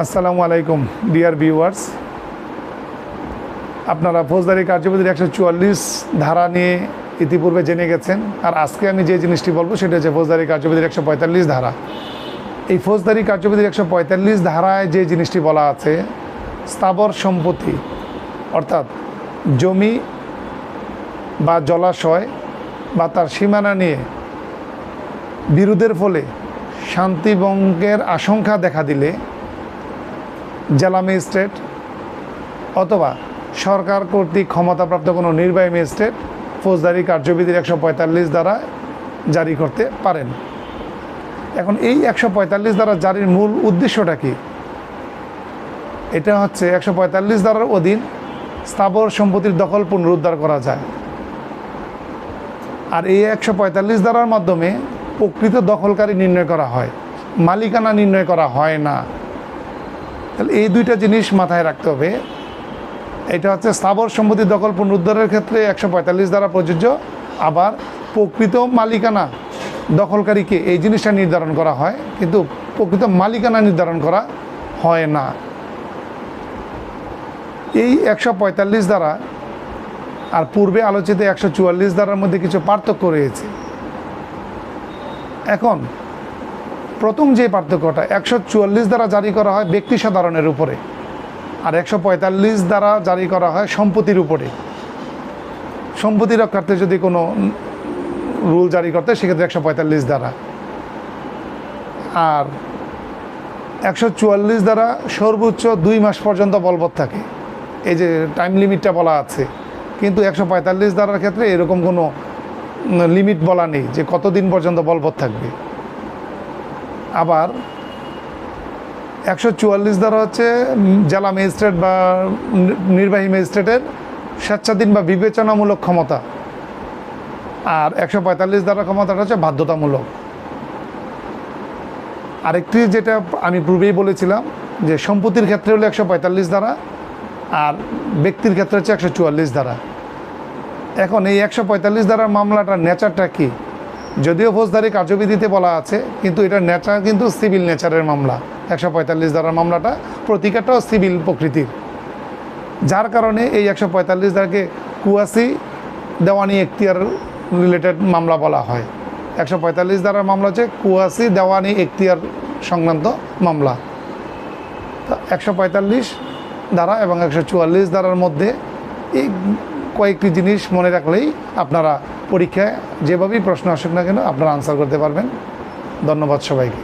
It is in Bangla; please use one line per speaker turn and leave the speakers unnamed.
আসসালামু আলাইকুম ডিয়ার ভিউয়ার্স, আপনারা ফৌজদারি কার্যবিধির 144 ধারা নিয়ে ইতিপূর্বে জেনে গেছেন। আর আজকে আমি যে জিনিসটি বলবো সেটা হচ্ছে ফৌজদারি কার্যবিধির 145 ধারা। এই ফৌজদারি কার্যবিধির 145 ধারায় যে জিনিসটি বলা আছে, স্থাবর সম্পত্তি অর্থাৎ জমি বা জলাশয় বা তার সীমানা নিয়ে বিরোধের ফলে শান্তিভঙ্গের আশঙ্কা দেখা দিলে জেলা ম্যাজিস্ট্রেট অথবা সরকার কর্তৃক ক্ষমতাপ্রাপ্ত কোনো নির্বাহী ম্যাজিস্ট্রেট ফৌজদারি কার্যবিধির 145 দ্বারা জারি করতে পারেন। এখন এই 145 দ্বারা জারির মূল উদ্দেশ্যটা কি? এটা হচ্ছে 145 ধারার অধীন স্থাবর সম্পত্তির দখল পুনরুদ্ধার করা যায়। আর এই 145 ধারার মাধ্যমে প্রকৃত দখলকারী নির্ণয় করা হয়, মালিকানা নির্ণয় করা হয় না। তাহলে এই দুইটা জিনিস মাথায় রাখতে হবে। এটা হচ্ছে স্থাবর সম্পত্তি দখল পুনরুদ্ধারের ক্ষেত্রে 145 ধারা প্রযোজ্য, আবার প্রকৃত মালিকানা দখলকারীকে এই জিনিসটা নির্ধারণ করা হয়, কিন্তু প্রকৃত মালিকানা নির্ধারণ করা হয় না। এই 145 ধারা আর পূর্বে আলোচিত 144 ধারার মধ্যে কিছু পার্থক্য রয়েছে। এখন প্রথম যে পার্থক্যটা, 144 দ্বারা জারি করা হয় ব্যক্তি সাধারণের উপরে, আর 145 দ্বারা জারি করা হয় সম্পত্তির উপরে। সম্পত্তি রক্ষার্থে যদি কোনো রুল জারি করতে সেক্ষেত্রে 145 দ্বারা, আর 144 দ্বারা সর্বোচ্চ 2 মাস পর্যন্ত বলবৎ থাকে। এই যে টাইম লিমিটটা বলা আছে, কিন্তু 145 দ্বারার ক্ষেত্রে এরকম কোনো লিমিট বলা নেই যে কতদিন পর্যন্ত বলবৎ থাকবে। আবার 144 দ্বারা হচ্ছে জেলা ম্যাজিস্ট্রেট বা নির্বাহী ম্যাজিস্ট্রেটের স্বেচ্ছাধীন বা বিবেচনামূলক ক্ষমতা, আর 145 দ্বারা ক্ষমতাটা হচ্ছে বাধ্যতামূলক। আরেকটি যেটা আমি পূর্বেই বলেছিলাম যে সম্পত্তির ক্ষেত্রে হলো 145 দ্বারা, আর ব্যক্তির ক্ষেত্রে হচ্ছে 144 দ্বারা। এখন এই 145 দ্বারার মামলাটার নেচারটা কি? যদিও ফৌজদারি কার্যবিধিতে বলা আছে, কিন্তু এটার নেচার কিন্তু সিভিল নেচারের মামলা। 145 ধারার মামলাটা প্রতিকারটাও সিভিল প্রকৃতির, যার কারণে এই 145 ধারাকে কুয়াসি দেওয়ানি এখতিয়ার রিলেটেড মামলা বলা হয়। 145 ধারার মামলা হচ্ছে কুয়াসি দেওয়ানি এখতিয়ার সংক্রান্ত মামলা। তো 145 ধারা এবং 144 ধারার মধ্যে এই কয়েকটি জিনিস মনে রাখলেই আপনারা পরীক্ষায় যেভাবেই প্রশ্ন আসুক না কেন আপনারা আনসার করতে পারবেন। ধন্যবাদ সবাইকে।